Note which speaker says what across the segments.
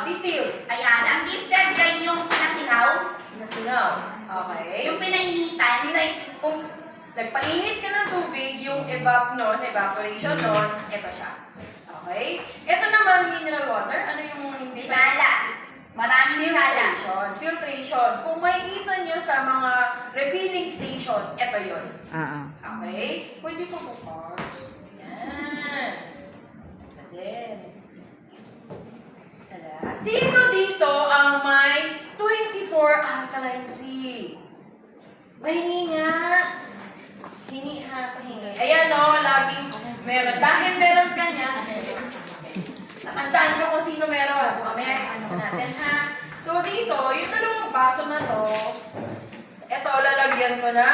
Speaker 1: Distill.
Speaker 2: Ayan, ang distilled yan yung pinasingaw.
Speaker 1: Nasingaw. Okay.
Speaker 2: Yung pinainitan.
Speaker 1: Nagpainit ka ng tubig, yung evaporation nun, ito siya. Okay? Ito naman, mineral water. Ano yung
Speaker 2: Sinala. Maraming sala.
Speaker 1: Filtration. Kung makikita nyo sa mga refilling station, ito yun. Okay? Pwede po bukas. Yan. Then, sino dito ang may 24 alkaline sea? Pahingi nga. Hingi ha, pahingi. Ayan o, laging meron. Dahil meron ka niya, tandaan ko kung sino meron. Mamaya, ano natin ha. So dito, yung dalawang baso na to, ito, lalagyan ko na,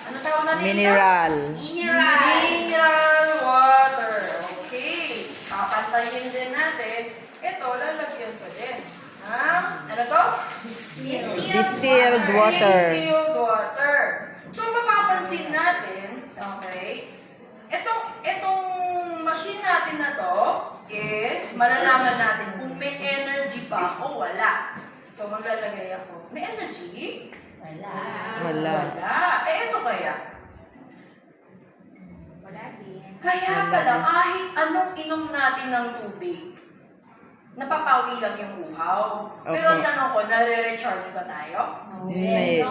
Speaker 1: ano tawag natin dito?
Speaker 3: Mineral.
Speaker 1: Mineral water. Okay. Papantayin din natin. Ito, lalagyan ko din. Ha? Ano to?
Speaker 3: Distilled water.
Speaker 1: Distilled water. So, mapapansin natin, okay, itong machine natin na to is, malalaman natin kung may energy ba o wala. So, maglalagay ako. May energy?
Speaker 3: Wala.
Speaker 1: Wala. Eh, ito kaya?
Speaker 2: Wala din.
Speaker 1: Kaya pala, kahit anong inom natin ng tubig, napapawi lang yung uhaw. Pero ang tanong ko, nare-recharge ba tayo?
Speaker 3: Hindi.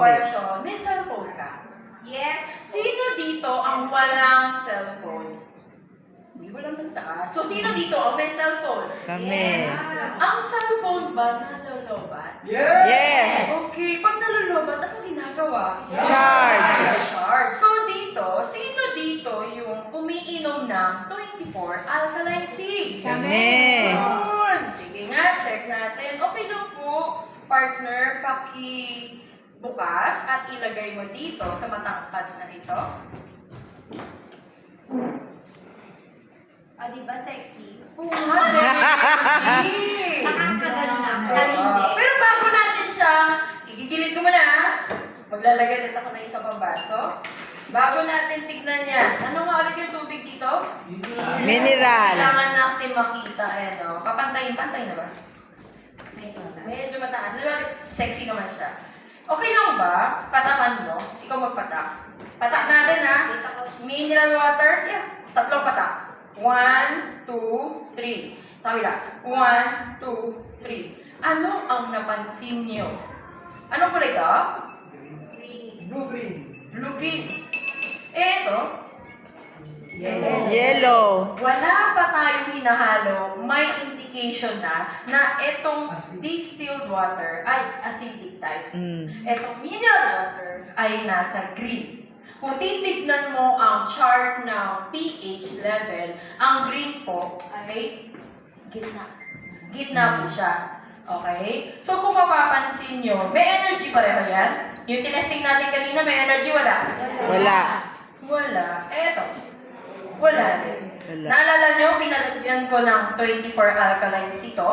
Speaker 1: Question. May cellphone ka?
Speaker 2: Yes.
Speaker 1: Sino dito ang walang cellphone? Hindi, walang nagtaas. So, sino dito ang may cellphone?
Speaker 3: Kami.
Speaker 1: Ang cellphone ba nalolobat?
Speaker 3: Yes.
Speaker 1: Okay, pag nalolobat, ano ginagawa?
Speaker 3: Charge.
Speaker 1: Charge. So, dito, sino dito yung umiinom ng 24 alkaline sea?
Speaker 3: Kami.
Speaker 1: Yun. Sige nga, check natin. Okay lang po, partner, bukas at ilagay mo dito sa matangkad na ito.
Speaker 2: O, di ba sexy?
Speaker 1: Oo nga, sexy.
Speaker 2: Nakakagano na.
Speaker 1: Oo.
Speaker 2: Talinde.
Speaker 1: Pero bago natin siya, igigilid ko muna. Maglalagay ulit ako ng isang pambaso. Bago natin tignan yan, ano nga ulit yung tubig dito?
Speaker 3: Mineral.
Speaker 1: Kailangan natin makita. Ano, papantayin na ba? Medyo mataas. Diba, sexy naman siya. Okay lang ba? Patakan mo. Ikaw magpatak. Patak natin ha. Mineral water. Yeah. 3 patak. 1, 2, 3. Sabi lang. 1, 2, 3. Ano ang napansin nyo? Anong kulay ito? Blue-green. Ito?
Speaker 3: Yellow.
Speaker 1: Wala pa tayong hinahalo, may indication na itong distilled water ay acidic type. Itong mineral water ay nasa green. Kung titignan mo ang chart ng pH level, ang green po ay gitna. Gitna po siya. Okay? So kung mapapansin nyo, may energy pareho yan. Yung tinesting natin kanina, may energy, wala?
Speaker 3: Wala.
Speaker 1: Wala. Eto. Wala din.
Speaker 3: Wala.
Speaker 1: Naalala nyo, pinalagyan ko ng 24 alkalines ito?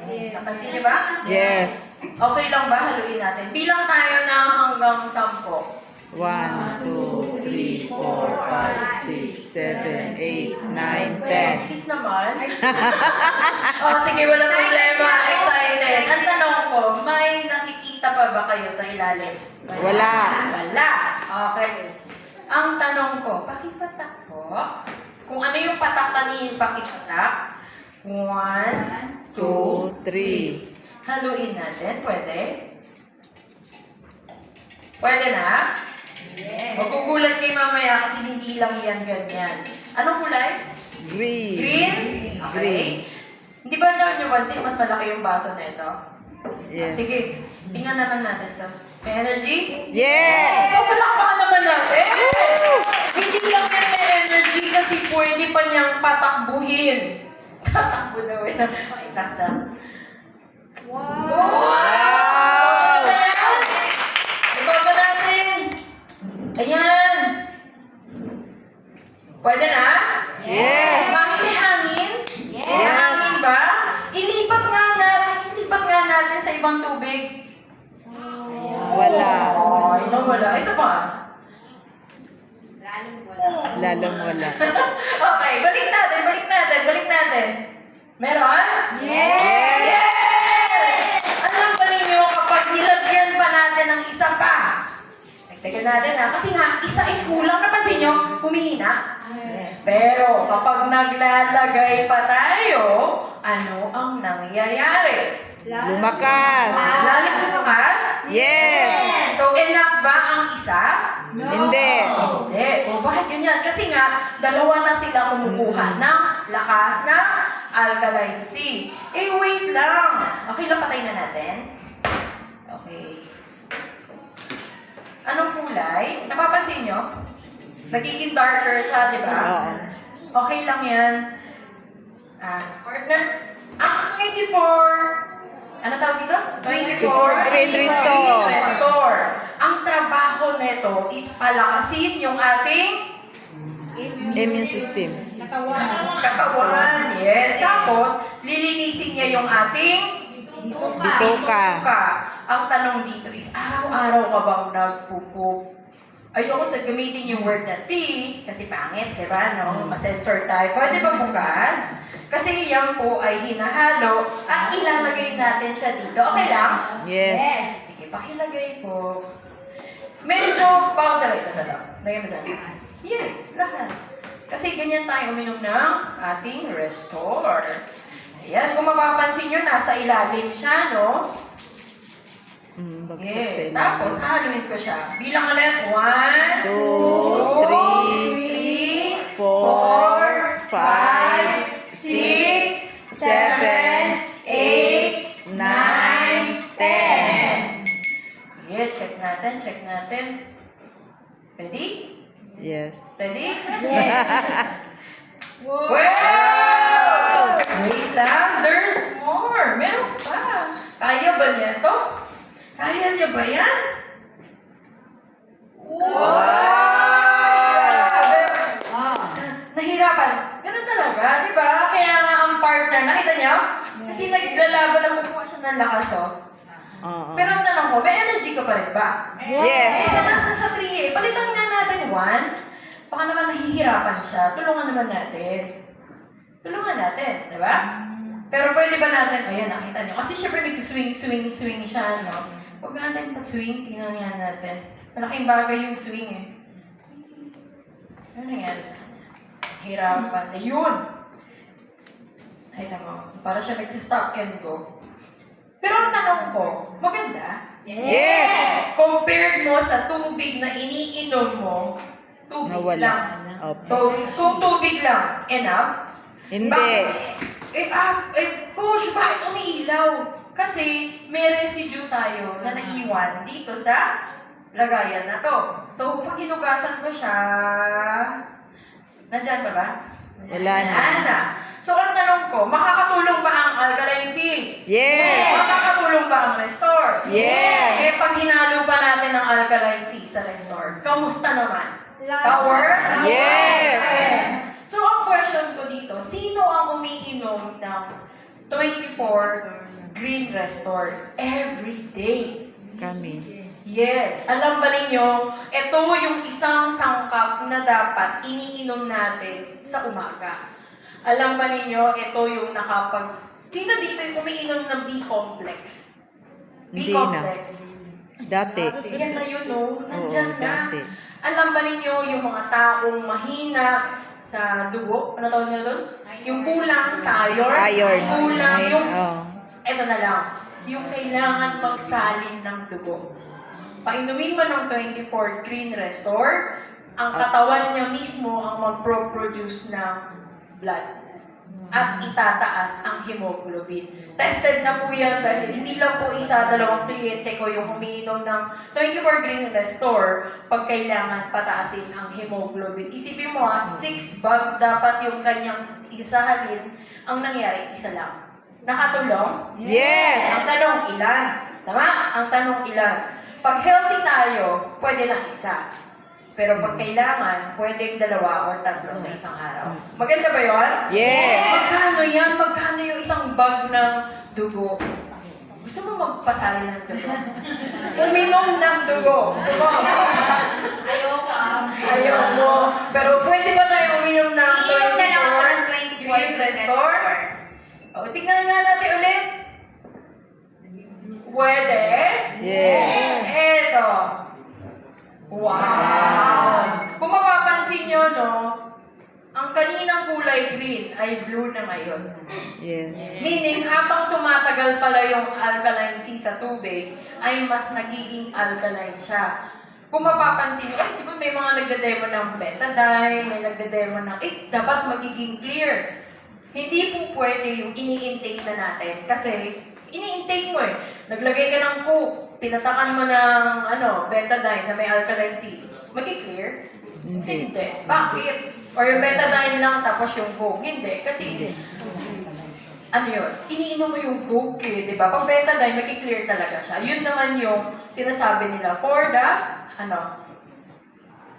Speaker 2: Yes.
Speaker 1: Napansin nyo ba?
Speaker 3: Yes.
Speaker 1: Okay lang ba? Haluin natin. Bilang tayo ng hanggang 10.
Speaker 3: 1, 2, 3, 4, 5, 6, 7, 8, 9, 10.
Speaker 1: Bilis naman. Sige, walang problema. Excited. Ang tanong ko, may nakikita pa ba kayo sa ilalim?
Speaker 3: Wala.
Speaker 1: Wala. Okay. Ang tanong ko, pakipatak po. Kung ano yung patak kanina, pakipatak. 1, 2,
Speaker 3: 2, 3.
Speaker 1: Haluin natin. Pwede? Pwede na?
Speaker 2: Yes.
Speaker 1: Magugulat kayo mamaya kasi hindi lang yan ganyan. Anong kulay?
Speaker 3: Green.
Speaker 1: Green? Okay.
Speaker 3: Green.
Speaker 1: Hindi ba daw nyo pansin, mas malaki yung baso na ito?
Speaker 3: Yes.
Speaker 1: Sige, tingnan naman natin ito. May energy?
Speaker 3: Yes.
Speaker 1: So, palakpakan naman natin! Hindi lang yan may energy kasi pwede pa niyang patakbuhin. Tatakbo daw yan. Isaksa.
Speaker 2: Wow.
Speaker 3: Wow!
Speaker 1: Ibaga natin! Ayan! Pwede na?
Speaker 3: Yes.
Speaker 1: Bakit may hangin?
Speaker 2: Yes.
Speaker 1: May hangin ba? Ilipat nga natin sa ibang tubig.
Speaker 3: Wala.
Speaker 1: Ay, nawala. Isa pa.
Speaker 2: Lalong wala.
Speaker 3: Lalong wala.
Speaker 1: Okay, balik natin. Meron?
Speaker 3: Yes!
Speaker 1: Alam ba ninyo kapag nilagyan pa natin ng isa pa? Nagtagal natin ha. Kasi nga, isa is kulang. Napansin nyo? Humihina. Pero kapag naglalagay pa tayo, ano ang nangyayari?
Speaker 3: Lumakas!
Speaker 1: Lalo lumakas?
Speaker 3: Yes!
Speaker 1: So, enough ba ang isa?
Speaker 3: Hindi.
Speaker 1: Hindi. O, bakit ganyan? Kasi nga, dalawa na sila kumukuha ng lakas ng alkaline C. Eh, wait lang. Okay lang, patayin na natin. Okay. Anong kulay? Napapansin nyo? Nagiging darker siya, di ba?
Speaker 3: Oo.
Speaker 1: Okay lang yan. Partner, ang 24, ano tawag dito? 24
Speaker 3: Green Restore.
Speaker 1: Green Restore. Ang trabaho nito is palakasin yung ating
Speaker 3: Immune system.
Speaker 1: katawan. Yes. Tapos, lilinisin niya yung ating
Speaker 3: Bituka.
Speaker 1: Ang tanong dito is, araw-araw ka bang nagpupo? Ayoko sa gamitin yung word na tea, kasi pangit, di ba? No? Masensor tayo. Pwede ba bukas? Kasi yan po ay hinahalo at ilalagay natin siya dito. Okay lang?
Speaker 3: Yes.
Speaker 1: Sige, pakilagay po. Medyo, pause ito. Lagyan mo dyan. Yes, lahat. Kasi ganyan tayo uminom ng ating Restore. Ayan, kung mapapansin nyo, nasa ilalim siya, no?
Speaker 3: Bagsak sa
Speaker 1: Yeah. Tapos, haluin ko siya. Bilang ulit. 1,
Speaker 3: 2, 3, 4, 5, 6, 7, 8, 9, 10. Yeah, check natin. Ready? Yes.
Speaker 1: Ready? Wow! Wait lang, there's more. Meron pa. Kaya ba niya to? Kaya niya ba yan? Wow! Nahirapan. Ganun talaga, di ba? Kaya nga ang partner, nakita niyo? Kasi naglalaban na kumuha siya ng lakas, oh.
Speaker 3: Oo.
Speaker 1: Pero ang tanong ko, may energy ka pa rin ba?
Speaker 3: Yes.
Speaker 1: Isa nasa sa 3 eh. Palitan nga natin 1. Baka naman nahihirapan siya. Tulungan naman natin. Di ba? Pero pwede ba natin, ayan, nakita niyo. Kasi syempre nagsiswing siya, no? Huwag natin pa-swing, tingnan nga natin. Malaking bagay yung swing eh. Ano nangyari sa kanya? Hirapan. Ayun! Ay naman, para siya nag-stop and go. Pero ang tanong ko, maganda?
Speaker 3: Yes.
Speaker 1: Compared mo sa tubig na iniinom mo, tubig
Speaker 3: Nawala.
Speaker 1: lang.
Speaker 3: Opo.
Speaker 1: So, kung tubig lang, enough?
Speaker 3: Hindi.
Speaker 1: Coach, bakit umiilaw? Kasi may residue tayo na naiwan dito sa lagayan na to. So, pag hinugasan ko siya, nandyan pa ba?
Speaker 3: Wala na.
Speaker 1: So, ang tanong ko, makakatulong ba ang alkaline C?
Speaker 3: Yes.
Speaker 1: Makakatulong ba ang Restore?
Speaker 3: Yes.
Speaker 1: Eh, pag hinalo pa natin ang alkaline C sa Restore, kamusta naman? Power?
Speaker 3: Yes.
Speaker 1: So, ang question ko dito, sino ang umiinom ng 24 Green Restore every day?
Speaker 3: Kami.
Speaker 1: Yes. Alam ba ninyo, ito yung isang sangkap na dapat iniinom natin sa umaga. Alam ba ninyo, ito yung Sino dito yung umiinom ng B-complex?
Speaker 3: Hindi na.
Speaker 1: B-complex.
Speaker 3: Dati.
Speaker 1: Yan na yun, no? Nandyan
Speaker 3: Oo,
Speaker 1: na.
Speaker 3: dati.
Speaker 1: Alam ba ninyo yung mga taong mahina sa dugo? Ano tawag nila doon? Yung kulang sa iron?
Speaker 3: Iron.
Speaker 1: Kulang yung...
Speaker 3: Oh.
Speaker 1: Eto na lang. Yung kailangan magsalin ng dugo. Painumin mo ng 24 Green Restore, ang katawan niya mismo ang mag-produce ng blood. At itataas ang hemoglobin. Tested na po yan dahil hindi lang po isa, dalawang kliyente ko yung humiinom ng 24 Green Restore pag kailangan pataasin ang hemoglobin. Isipin mo 6 bag dapat yung kanyang isahalin. Ang nangyari, isa lang. Nakatulong?
Speaker 3: Yes.
Speaker 1: Ang tanong, ilan? Tama? Ang tanong, ilan? Pag healthy tayo, pwede lang isa. Pero pag kailangan, pwedeng 2 or 3 sa isang araw. Maganda ba yun?
Speaker 3: Yes.
Speaker 1: Magkano yan? Magkano yung isang bag ng dugo? Gusto mo magpasali ng dugo? Uminom ng dugo. Gusto mo? Ayaw mo. Pero pwede ba tayo uminom ng
Speaker 2: Iinom na lang ako ng
Speaker 1: 24 Green Restore? O, tingnan nga ay blue na ngayon.
Speaker 3: Yes.
Speaker 1: Meaning, habang tumatagal pala yung alkaline C sa tubig, ay mas nagiging alkaline siya. Kung mapapansin nyo, di ba may mga nagdademo ng betadine, may nagdademo ng, dapat magiging clear. Hindi po pwede yung ini-intake na natin. Kasi, ini-intake mo eh. Naglagay ka ng Coke, pinatakan mo ng betadine na may alkaline C. Magi-clear?
Speaker 3: Hindi.
Speaker 1: Bakit? Or yung betadine lang tapos yung Coke. Hindi. Kasi, yun? Iniinom mo yung Coke eh, di ba? Pag betadine, nag-clear talaga siya. Yun naman yung sinasabi nila for the,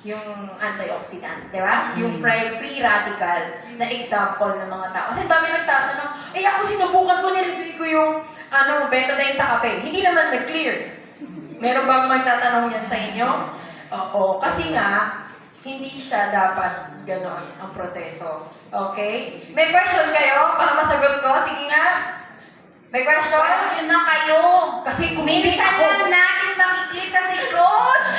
Speaker 1: yung antioxidant, di ba? Yung free radical na example ng mga tao. Kasi dami nagtatanong, ako sinubukan ko, nilagay ko yung betadine sa kape. Hindi naman nag-clear. Meron bang magtatanong yan sa inyo? Oo, kasi nga, hindi siya dapat ganon ang proseso. Okay? May question kayo para masagot ko? Sige nga. May question?
Speaker 2: Question na kayo.
Speaker 1: Kasi kung hindi
Speaker 2: Minsan
Speaker 1: ako,
Speaker 2: lang natin makikita si Coach.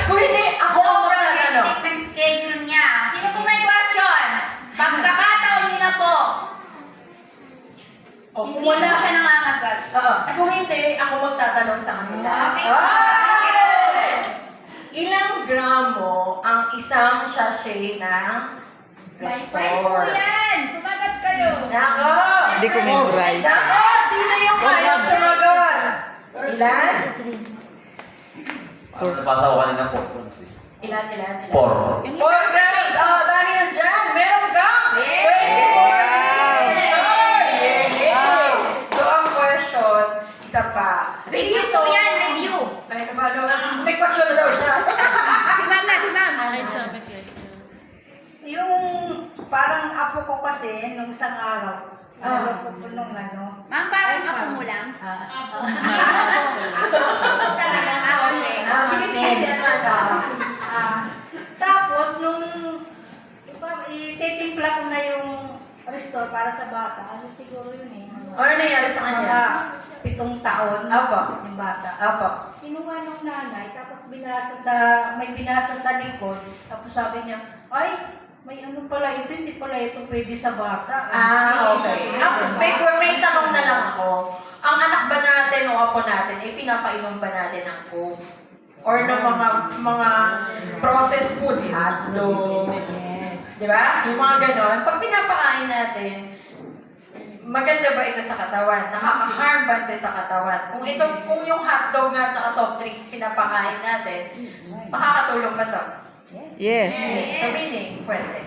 Speaker 1: kung hindi ako ang magtatanong.
Speaker 2: Sobrang ng schedule niya. Sino po may question? Pagkakataon niyo na po.
Speaker 1: O, kung
Speaker 2: Hindi
Speaker 1: wala
Speaker 2: mo siya nangangagat.
Speaker 1: Oo. Kung hindi, ako magtatanong sa kanila.
Speaker 2: Okay.
Speaker 1: Ay! Ilang gramo ang isang sachet ng
Speaker 2: Surprise po
Speaker 1: Restore?
Speaker 2: yan. Sumagat kayo.
Speaker 1: Nako!
Speaker 3: Hindi ko memorize.
Speaker 1: Nako! Sino yung kayang sumagot? Ilan?
Speaker 4: Nabasa ko kanina po.
Speaker 1: Ilan?
Speaker 4: 4.
Speaker 1: 4 grams! Oh, dahil dyan, meron kang
Speaker 2: Yay!
Speaker 1: 24! Yay! So, ang question, isa pa.
Speaker 2: Review po yan, review.
Speaker 1: Ay, may question na daw siya.
Speaker 2: Si ma'am na, si ma'am.
Speaker 5: Yung parang apo ko kasi nung isang araw, ko po nung
Speaker 2: Ma'am, parang ako mo lang.
Speaker 5: talaga
Speaker 2: okay.
Speaker 1: Sige, sige.
Speaker 5: tapos nung ititimpla ko na yung restore para sa bata, siguro yun eh.
Speaker 1: Ano nangyari sa
Speaker 5: Mga
Speaker 1: kanya?
Speaker 5: 7 taon
Speaker 1: Apo.
Speaker 5: yung bata.
Speaker 1: Apo.
Speaker 5: Kinuha ng nanay, tapos may binasa sa likod, tapos sabi niya, ay, may pala ito, hindi pala ito pwede sa bata.
Speaker 1: Okay. May tanong na lang ako. Ang anak ba natin o apo natin, pinapainom ba natin ng Coke? Or ng mga processed food, hotdog? Di ba? Yung mga ganon. Pag pinapakain natin, maganda ba ito sa katawan? Nakaka-harm ba ito sa katawan? Kung yung hotdog at saka soft drinks pinapakain natin, makakatulong ba ito?
Speaker 3: Yes.
Speaker 1: So meaning, pwede.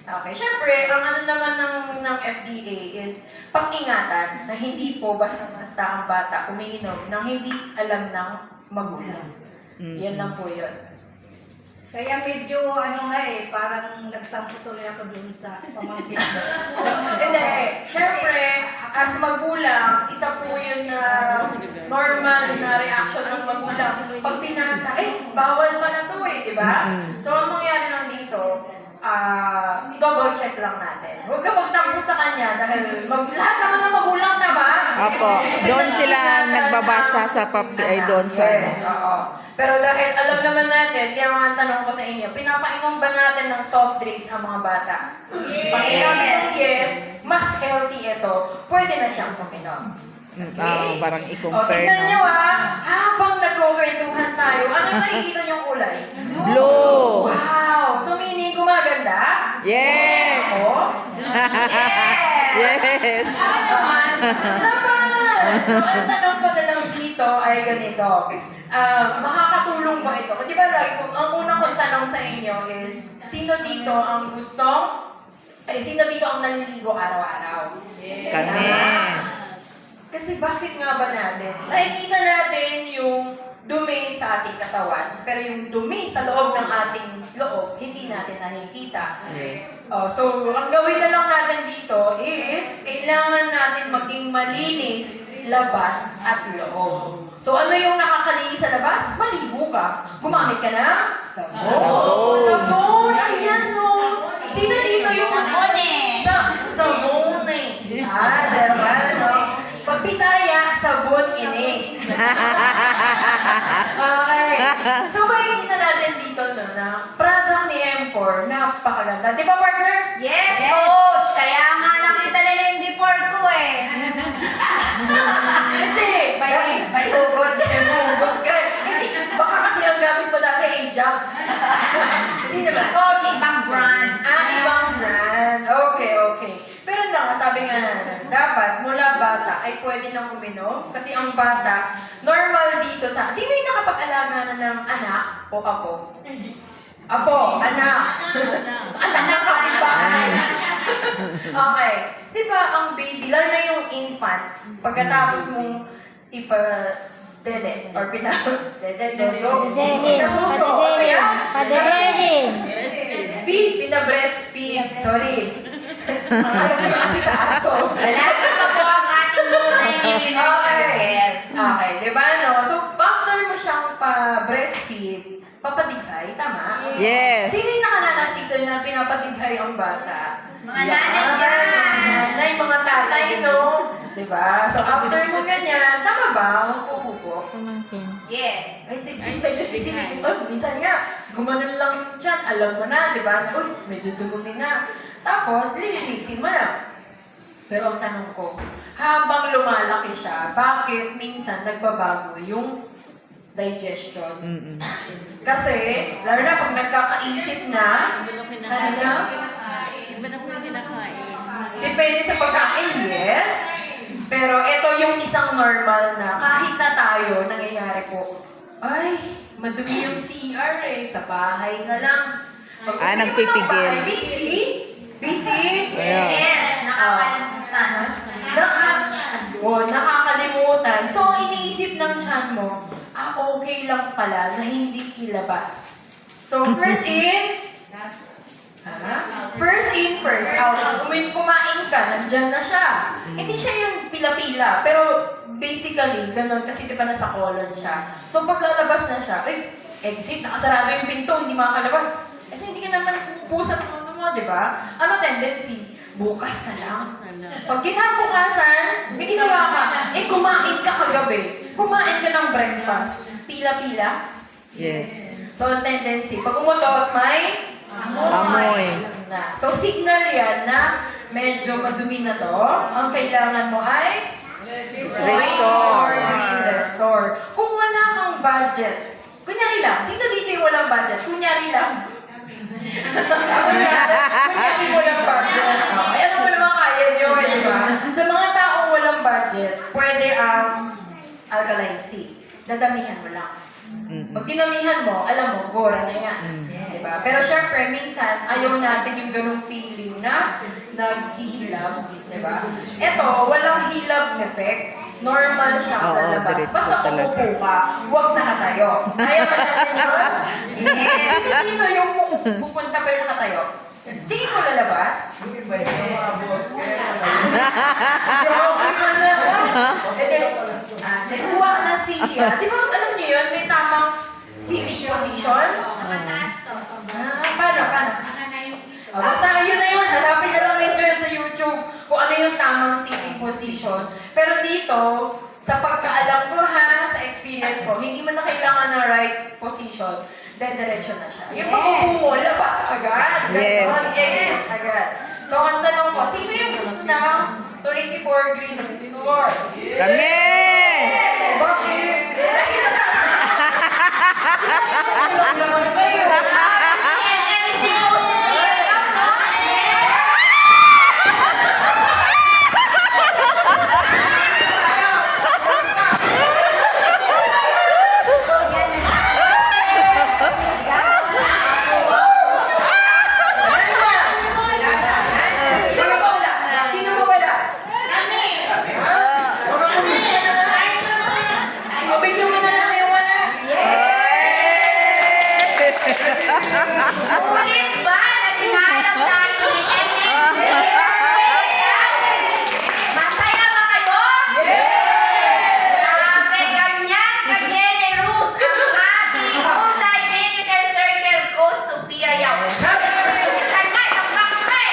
Speaker 1: Okay. Siyempre, ang naman ng FDA is pag-ingatan na hindi po basta-basta ang bata umiinom nang hindi alam ng magulang. Yan lang po yun.
Speaker 5: Kaya medyo parang nagtampo tuloy ako dun sa pamangkin ko.
Speaker 1: Hindi. Siyempre, as magulang, isa po yun na normal na reaction ng magulang. Pag pinasa, bawal pa na to di ba? So, ang mangyari lang dito, double check lang natin. Huwag ka magtampo sa kanya dahil lahat naman ng magulang na ba?
Speaker 3: Apo. Doon sila nagbabasa sa doon sa
Speaker 1: Yes, oo. Pero dahil alam naman natin, kaya mga tanong ko sa inyo, pinapainom ba natin ng soft drinks ang mga bata? Pag yes, mas healthy ito, pwede na siyang uminom.
Speaker 3: parang
Speaker 1: O,
Speaker 3: i-compare
Speaker 1: tignan nyo
Speaker 3: na.
Speaker 1: habang nagkukwentuhan tayo, ano nakikita niyong kulay?
Speaker 3: Blue.
Speaker 1: Wow! So meaning gumaganda?
Speaker 3: Yes.
Speaker 1: O?
Speaker 3: Yes.
Speaker 1: Naman! So, ang tanong ko na lang dito ay ganito. Makakatulong ba ito? Di ba, ang unang kong tanong sa inyo is, sino dito ang sino dito ang naliligo araw-araw?
Speaker 3: Kami.
Speaker 1: Kasi bakit nga ba natin? Nakikita natin yung dumi sa ating katawan, pero yung dumi sa loob ng ating loob, hindi natin nakikita.
Speaker 3: Yes.
Speaker 1: So, ang gawin na lang natin dito is, kailangan natin maging malinis labas at loob. So, ano yung nakakalinis sa labas? Maligo ka. Gumamit ka ng sabon. Sabon! Ayan, no! Sino dito yung...
Speaker 2: Sabon eh.
Speaker 1: Sabon eh. Diba, no? Pag Bisaya, sabon ini. Okay. So, makikita natin dito, no, na product ni M4 na napakaganda. Di ba, partner?
Speaker 2: Yes, coach! Kaya nga nakita nila yung before ko eh.
Speaker 1: Hindi. May hugot. Hindi. Baka kasi ang gamit mo dati Ajax. Hindi naman.
Speaker 2: Coach, ibang brand.
Speaker 1: Ibang brand. Okay. Pero nga, sabi nga natin, dapat mula bata ay pwede nang uminom kasi ang bata, normal dito sa... Sino yung nakapag-alaga na ng anak o apo? Apo, anak. Anak ka, bahay. Okay. Diba ang baby, lalo na yung infant, pagkatapos mong dede or pinasuso, o kaya pinabreastfeed, sorry. Kasi sa aso.
Speaker 2: Wala pa po ang ating muna yung
Speaker 1: Okay, diba no? So, after mo siyang pa-breastfeed, papadighay, tama?
Speaker 3: Yes.
Speaker 1: Sino yung nakananas dito na pinapadighay ang bata?
Speaker 2: Mga nanay dyan.
Speaker 1: Nanay, mga tatay, no? Diba? So, after mo ganyan, tama ba? Magpupupo.
Speaker 2: Yes.
Speaker 1: Ay, medyo sisilipin mo. Minsan nga, gumanon lang dyan, alam mo na, diba? Uy, medyo dugumi na. Tapos, lililisin mo na. Pero ang tanong ko, habang lumalaki siya, bakit minsan nagbabago yung digestion? Kasi, lalo na pag nagkakaisip na, depende sa pagkain, yes. Pero ito yung isang normal na kahit na tayo, nangyayari po, ay, madumi yung CR sa bahay na lang.
Speaker 3: Nagpipigil.
Speaker 1: Busy?
Speaker 2: Yes, nakakalimutan.
Speaker 1: Nakakalimutan. So, ang iniisip ng tiyan mo, okay lang pala na hindi ilabas. So, first in, first out. Kumain ka, nandyan na siya. Hindi siya yung pila-pila, pero basically, ganun, kasi di ba nasa colon siya. So, pag lalabas na siya, exit, nakasarado yung pinto, hindi makakalabas. Kasi hindi ka naman pupusan ng mundo mo, di ba? Ano tendency? Bukas na lang. Pag kinabukasan, may ginawa ka. Kumain ka kagabi. Kumain ka ng breakfast. Pila-pila.
Speaker 3: Yes.
Speaker 1: So, ang tendency, pag umutot, may
Speaker 3: Amoy.
Speaker 1: na. So, signal yan na medyo madumi na to. Ang kailangan mo ay
Speaker 3: Restore.
Speaker 1: Restore. Kung wala kang budget, kunyari lang, sino dito yung walang budget? Kunyari lang. Kunyari walang budget. Ayan mo naman kaya nyo, di ba? Sa mga taong walang budget, pwede ang alkaline C. Dadamihan mo lang. Pag dinamihan mo, alam mo, gora na yan. Diba? Pero syempre, minsan, ayaw natin yung ganung feeling na naghihilab. Diba? Ito, walang hilab effect. Normal siyang
Speaker 3: Oo,
Speaker 1: lalabas.
Speaker 3: diretso
Speaker 1: Basta
Speaker 3: talaga.
Speaker 1: umupo ka, huwag nakatayo. Ayaw ba natin yun? Yes. Dito yung pupunta pero nakatayo. Tingin mo lalabas? Kuha ka na siya. Di ba alam niyo yun? May tamang sitting position? Paano? Basta yun na yun. Hanapin na lang nito yun sa YouTube kung ano yung tamang sitting position. Pero dito, sa pagkaalam ko sa experience ko, hindi mo na kailangan ng right position. Diretso na siya. Yung pag-upo mo, labas agad.
Speaker 3: Yes.
Speaker 1: Yes, agad. So, ang tanong ko, sino yung gusto ng 24 green tour?
Speaker 3: Kami!
Speaker 1: Bakit?
Speaker 2: MC Coach Pia, no?
Speaker 1: Sino mo wala? O, bigyan mo na lang yung wala.
Speaker 2: Sulit ba na tinahanap tayo ni MMC? Masaya ba kayo? Grabe, ganyan ka-generous ang ating multi-millionaire circle ko, Sophia Yao. Kanya, nagpapakay!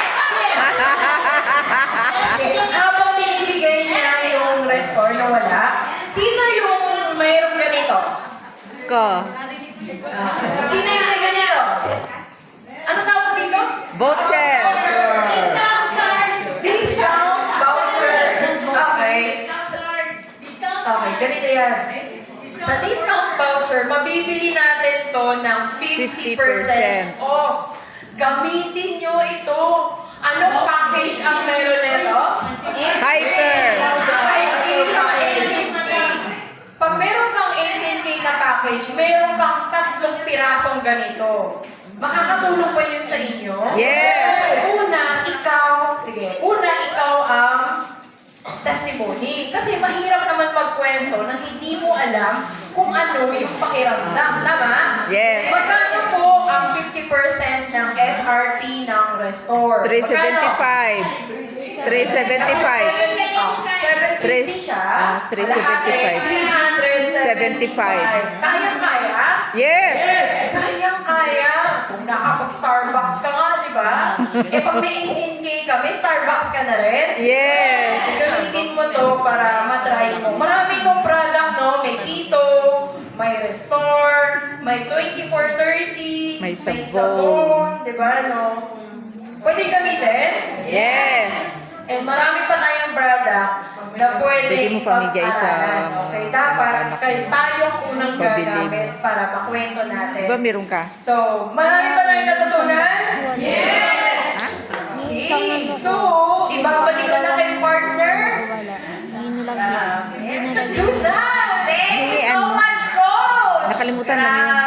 Speaker 1: Habang binibigay niya yung restore na wala, sino yung mayroong ganito?
Speaker 3: Ko.
Speaker 1: Sino yung may ganito? Ano tawag dito?
Speaker 3: Voucher.
Speaker 1: Discount voucher. Okay. Okay, ganito yan. Sa discount voucher, mabibili natin to ng 50% off. Gamitin nyo ito. Anong package ang meron nito?
Speaker 3: Hyper.
Speaker 1: 5K sa 18K. Pag meron kang 18K na package, meron kang 3 pirasong ganito. Makakatulong ba yun sa inyo?
Speaker 3: Yes.
Speaker 1: Una, ikaw ang testimony. Kasi mahirap naman magkwento na hindi mo alam kung ano yung pakiramdam. Tama?
Speaker 3: Yes.
Speaker 1: Magkano po ang 50% ng SRP ng restore?
Speaker 3: 375. 375.
Speaker 1: 750 siya.
Speaker 3: 375.
Speaker 1: 375. Kaya?
Speaker 3: Yes.
Speaker 1: Kaya. Kung nakapag-Starbucks ka nga, di ba? Pag may 18K ka, may Starbucks ka na rin.
Speaker 3: Yes.
Speaker 1: Gamitin mo to para matry mo. Marami kong product, no? May keto, may restore, may 24-30,
Speaker 3: May sabon.
Speaker 1: di ba, no? Pwede gamitin?
Speaker 3: Yes.
Speaker 1: And marami pa tayong product na pwede
Speaker 3: Pwede mo pamigay sa
Speaker 1: pag-aralan. Okay, dapat
Speaker 3: anak mo.
Speaker 1: tayong unang
Speaker 3: Pabili
Speaker 1: gagamit para makwento natin.
Speaker 3: Diba meron ka?
Speaker 1: So, marami pa tayong natutunan? Yes!
Speaker 3: Ha?
Speaker 1: Okay, so, ibabalik ko na kay partner. Susan!
Speaker 2: Thank you
Speaker 3: Hindi,
Speaker 2: so
Speaker 3: ano?
Speaker 2: much, Coach!
Speaker 3: Nakalimutan namin yung